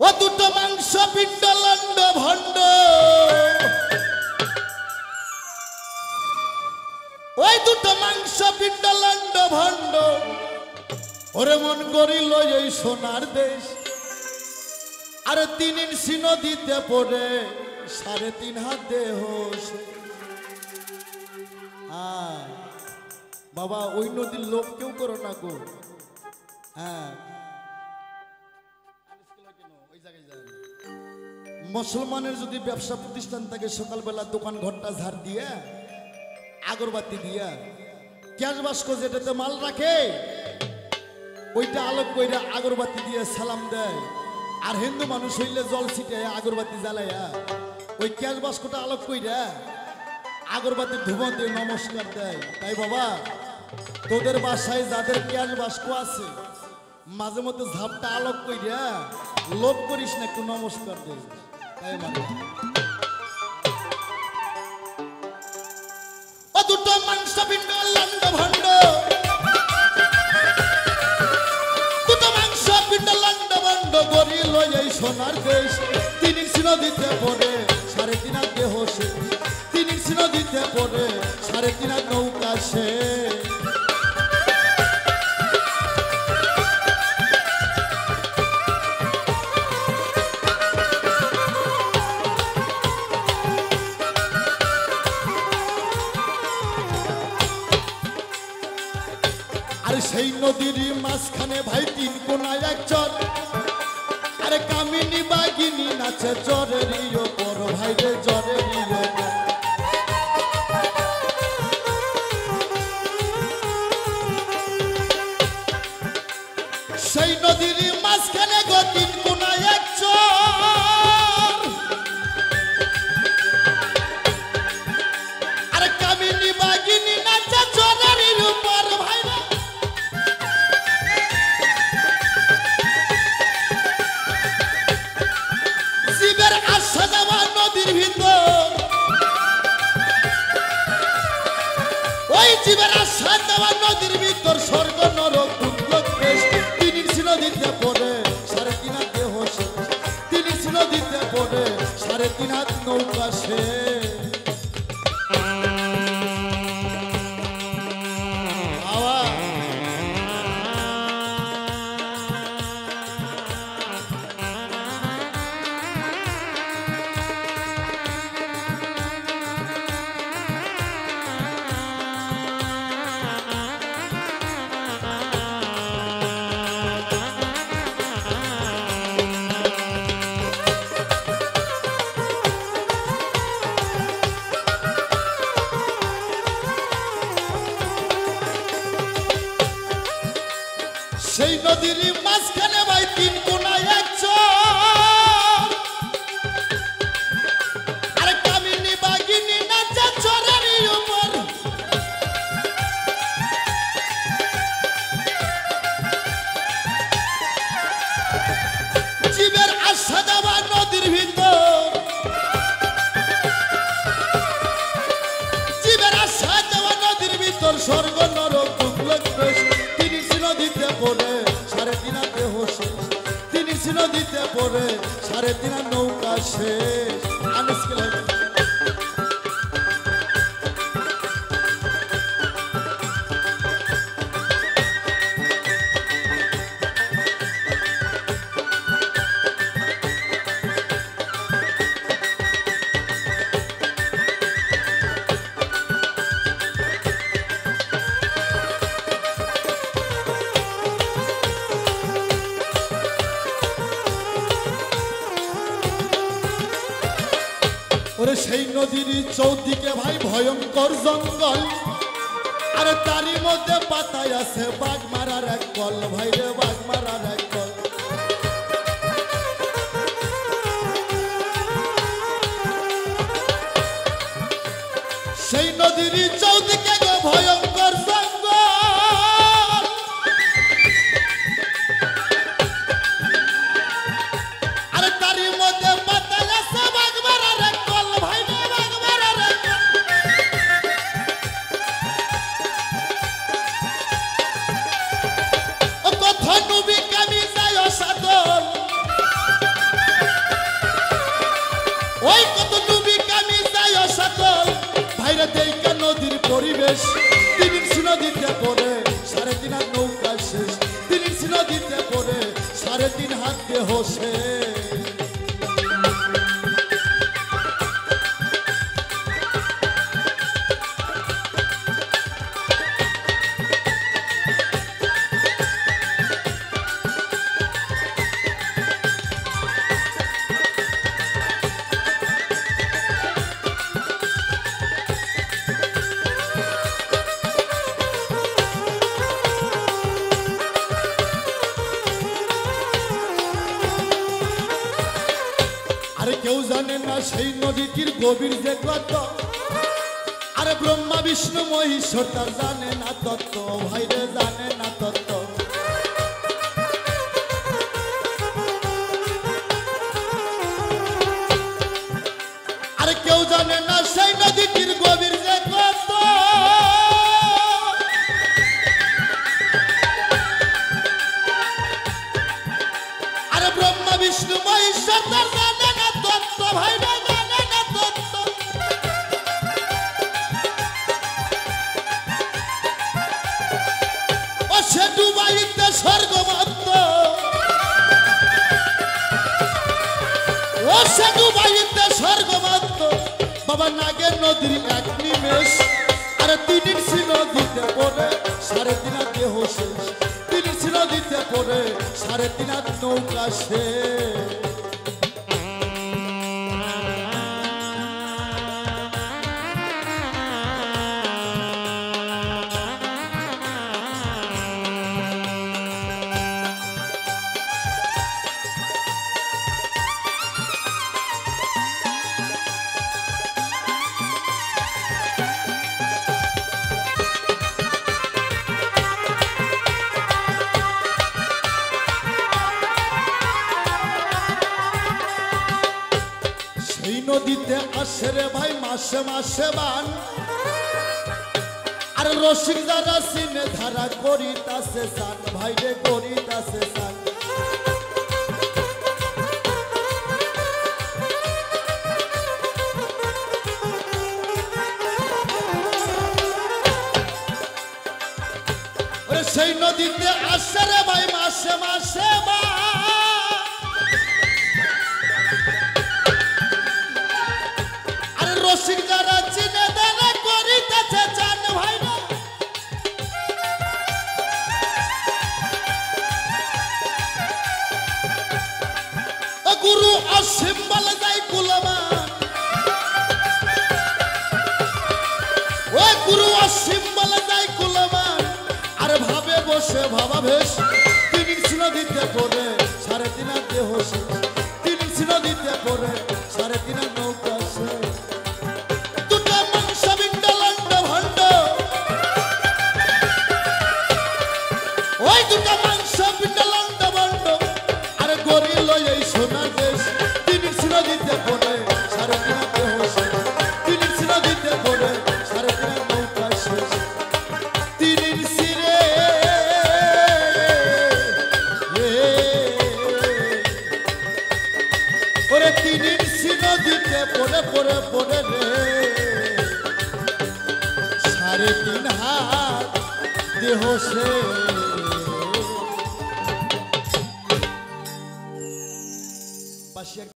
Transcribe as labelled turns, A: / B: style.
A: ও দুটো মাংস পিণ্ড লন্ড ভণ্ড ওই দুটো মাংস পিণ্ড লন্ড ভণ্ড ওরে মন করিল এই সোনার দেশ আর 3 ইঞ্চি নদীতে পড়ে 3.5 হাত দেহ বাবা ওই নদীর লোক কেউ করো না গো হ্যাঁ মুসলমানের যদি ব্যবসা প্রতিষ্ঠান থাকে সকালবেলা দোকান ঘরটা ঝাড় দিয়ে আগরবাতি দিয়া গ্যাস বাস্ক যেটাতে মাল রাখে ওইটা আলোক কইরা আগরবাতি দিয়ে সালাম দেয় আর হিন্দু মানুষ হইলে জল ছিটে আগরবাতি জ্বালাইয়া ওই গ্যাস বাস্কটা আলোক কইরা আগরবাতির ধুঁয়া দিয়ে নমস্কার দেয় তাই বাবা তোদের বাসায় যাদের গ্যাস বাস্ক আছে মাঝে মধ্যে ঝাপটা আলোক কইরা লোভ করিস না একটু নমস্কার দে তাই মানে ও দুটো মাংস পিণ্ড লন্ড ভণ্ড দুটো মাংস পিণ্ড লন্ড ভণ্ড গরিল এই সোনার দেশ 3 ইঞ্চি নদীতে পড়ে 3.5 হাত দেহ 3 ইঞ্চি নদীতে পড়ে 3.5 হাত নৌকা সে সেই নদীর মাঝখানে ভাই 3 কোনায় এক চর আরে কামিনী বাগিনী নাচে চরেরই ওপর ভাই রে চরেরই ওপর সেই নদীর মাঝখানে গো 3 কোনায় এক চর আরে কামিনী বাগিনী নাচে চরেরই ওপর ভাই রে নদীর ভিতর ওই জীবের আশা দেওয়া নদীর ভিতর স্বর্গ নরক দুর্লভ দেশ 3 ইঞ্চি নদীতে পড়ে 3.5 হাত দেহ 3 ইঞ্চি নদীতে পড়ে 3.5 হাত নৌকা সে সেই নদীর মাঝখানে ভাই 3 কোনায় এক চর আরে কামিনী বাগিনী নাচে চরেরই উপর জীবের আশা দেওয়া নদীর ভিতর জীবের আশা দেওয়া নদীর ভিতর স্বর্গ নরক দুর্লভ দেশ 3 ইঞ্চি নদীতে পড়ে 3.5 হাত দেহ 3 ইঞ্চি নদীতে পড়ে 3.5 হাত নৌকা শেষ আনস্কেল ওরে সেই নদীর চৌদিকে ভাই ভয়ঙ্কর জঙ্গল আরে তারই মধ্যে পাতায় আছে বাঘ মারার এক কল ভাই রে বাঘ মারার এক কল সেই নদীর চৌদিকে গো ভয়ঙ্কর জঙ্গল আরে তারই মধ্যে পাতায় আছে বাঘ মারার এক কল ভাই রে বাঘ মারার এক কল ও কথা নবী কামি যায় সাদল বেশ 3 ইঞ্চ নদীতে পড়ে 3.5 হাত নৌকা শেষ 3 ইঞ্চ নদীতে পড়ে 3.5 হাত দেহ শেষ কেউ জানে না সেই নদীটির গভীর যে কত আরে ব্রহ্মা বিষ্ণু মহেশ্বর তার জানে না তত্ত্ব ভাইরে জানে না তত্ত্ব আরে কেউ জানে না সেই নদীটির গভীর যে কত আরে ব্রহ্মা বিষ্ণু মহেশ্বর তার জানে না তত্ত্ব ভাইরে জানে না তত্ত্ব ও সে ডুবাইতে স্বর্গমাত্র ও সে ডুবাইতে স্বর্গমাত্র বাবা নাগের নদীর এক নিমেষ আরে 3 ইঞ্চ নদীতে পড়ে 3.5 হাত দেহ শেষ 3 ইঞ্চ নদীতে পড়ে 3.5 হাত নৌকা শেষ নদীতে আসে রে ভাই মাসে মাসে বান আর রসিক যারা সিনে ধারা করিতাছে সান ভাই রে করিতাছে সান সেই নদীতে আসে রে ভাই মাসে মাসে বান রসিক যারা চিনে দানা করিতেছে চান ভাই না গুরু অসীম বলে যাই কুলমান ও গুরু অসীম বলে যাই কুলমান আর ভাবে বসে ভাবা বেশ 3 ইঞ্চ নদীতে পড়ে 3.5 হাত দেহ শেষ 3 ইঞ্চ নদীতে পড়ে 3.5 হাত নৌকা শেষ ওই দুটা মাংস পিঠা লন্ডা বন্ড আরে গরিল এই সোনা দেশ 3 ইঞ্চ নদীতে পড়ে 3.5 হাত দেহ শেষ 3 ইঞ্চ নদীতে পড়ে 3.5 হাত নৌকা শেষ 3 ইঞ্চ রে ওরে 3 ইঞ্চ নদীতে পড়ে পড়ে পড়ে রে 3.5 হাত দেহ শেষ